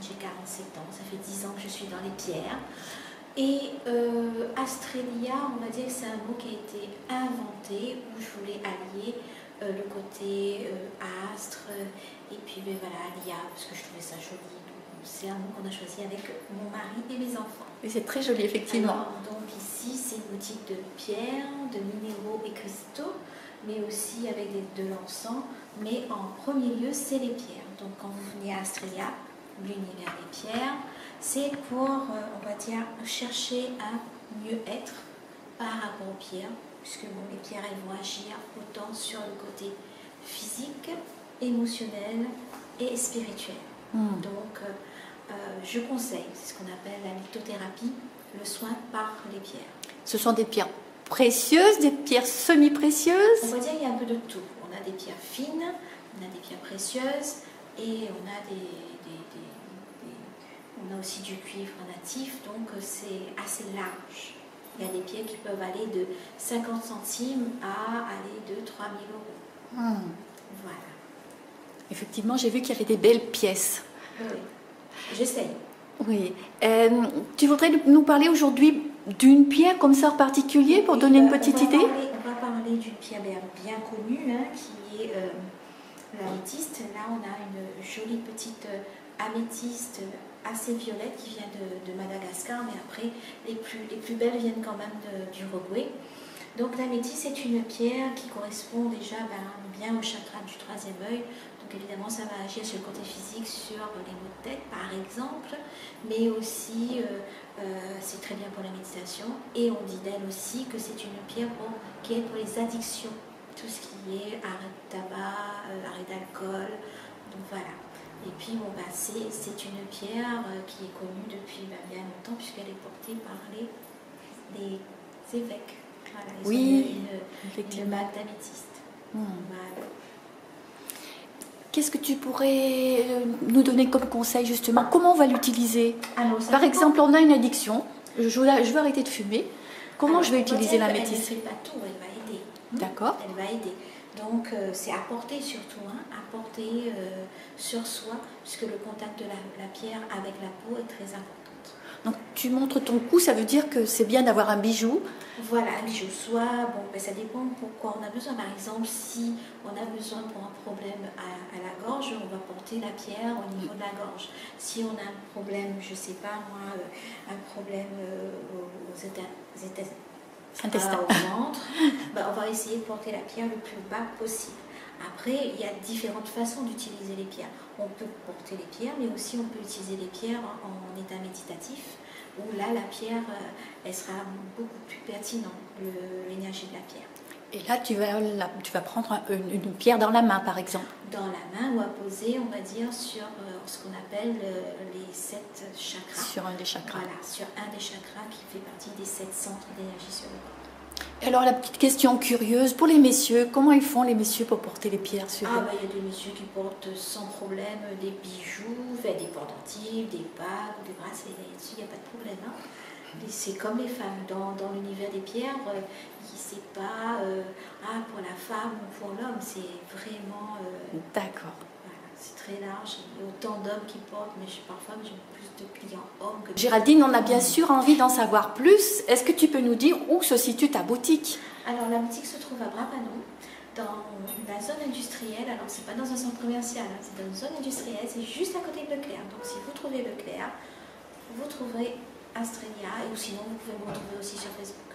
j'ai 47 ans, ça fait 10 ans que je suis dans les pierres. Et Astrelia, on va dire que c'est un mot qui a été inventé, où je voulais allier le côté astre, et puis voilà, Lia, parce que je trouvais ça joli. C'est un mot qu'on a choisi avec mon mari et mes enfants. Et c'est très joli, effectivement. Alors, donc ici, c'est une boutique de pierres, de minéraux et cristaux, mais aussi avec de l'encens. Mais en premier lieu, c'est les pierres. Donc quand vous venez à Astrelia, l'univers des pierres, c'est pour, on va dire, chercher un mieux-être par rapport aux pierres, puisque bon, les pierres, elles vont agir autant sur le côté physique, émotionnel et spirituel. Donc, je conseille, c'est ce qu'on appelle la lithothérapie, le soin par les pierres. Ce sont des pierres précieuses, des pierres semi-précieuses? On va dire qu'il y a un peu de tout. On a des pierres fines, on a des pierres précieuses et on a on a aussi du cuivre natif, donc c'est assez large. Il y a des pierres qui peuvent aller de 50 centimes à aller de 3 000 euros. Voilà. Effectivement, j'ai vu qu'il y avait des belles pièces. Oui, j'essaye. Oui. Tu voudrais nous parler aujourd'hui d'une pierre comme ça en particulier pour donner une petite idée? On va parler d'une pierre bien connue, hein, qui est l'améthyste. Là, on a une jolie petite améthyste assez violette qui vient de Madagascar, mais après, les plus belles viennent quand même d'Uruguay. Donc l'améthyste est une pierre qui correspond déjà bien au chakra du troisième œil. Donc évidemment, ça va agir sur le côté physique, sur les maux de tête par exemple, mais aussi c'est très bien pour la méditation. Et on dit d'elle aussi que c'est une pierre qui est pour les addictions, tout ce qui est arrêt de tabac, arrêt d'alcool, donc voilà. Et puis bon, c'est une pierre qui est connue depuis bien longtemps puisqu'elle est portée par les évêques. Voilà, oui, une bague d'améthyste. Voilà. Qu'est-ce que tu pourrais nous donner comme conseil justement? Comment on va l'utiliser? Par exemple, on a une addiction, je veux arrêter de fumer. Comment je vais utiliser l'améthyste? Elle ne fait pas tout, elle va aider. D'accord. Elle va aider. Donc c'est apporter surtout, apporter sur soi, puisque le contact de la pierre avec la peau est très important. Donc tu montres ton cou, ça veut dire que c'est bien d'avoir un bijou. Voilà, un bijou. Soit, ça dépend pourquoi on a besoin. Par exemple, si on a besoin pour un problème à la gorge, on va porter la pierre au niveau de la gorge. Si on a un problème, je ne sais pas moi, un problème aux intestins, au ventre, on va essayer de porter la pierre le plus bas possible. Après, il y a différentes façons d'utiliser les pierres. On peut porter les pierres, mais aussi on peut utiliser les pierres en état méditatif, où là, la pierre, elle sera beaucoup plus pertinente, l'énergie de la pierre. Et là, tu vas prendre une pierre dans la main, par exemple. Dans la main, ou à poser, on va dire, sur ce qu'on appelle les 7 chakras. Sur un des chakras. Voilà, sur un des chakras qui fait partie des 7 centres d'énergie sur le corps. Alors la petite question curieuse, pour les messieurs, comment ils font les messieurs pour porter les pierres sur eux? Il y a des messieurs qui portent sans problème des bijoux, des pendentifs, des bagues, des bracelets, là-dessus il n'y a pas de problème. C'est comme les femmes, dans l'univers des pierres, c'est pas pour la femme ou pour l'homme, c'est vraiment... D'accord. Voilà, c'est très large, il y a autant d'hommes qui portent, mais parfois j'ai plus de clients hommes que... Géraldine, on a bien sûr envie d'en savoir plus. Est-ce que tu peux nous dire où se situe ta boutique? Alors la boutique se trouve à Brabano, dans la zone industrielle. Alors c'est pas dans un centre commercial, c'est dans une zone industrielle, c'est juste à côté de Leclerc. Donc si vous trouvez Leclerc, vous trouverez Astrelia, ou sinon vous pouvez me retrouver aussi sur Facebook.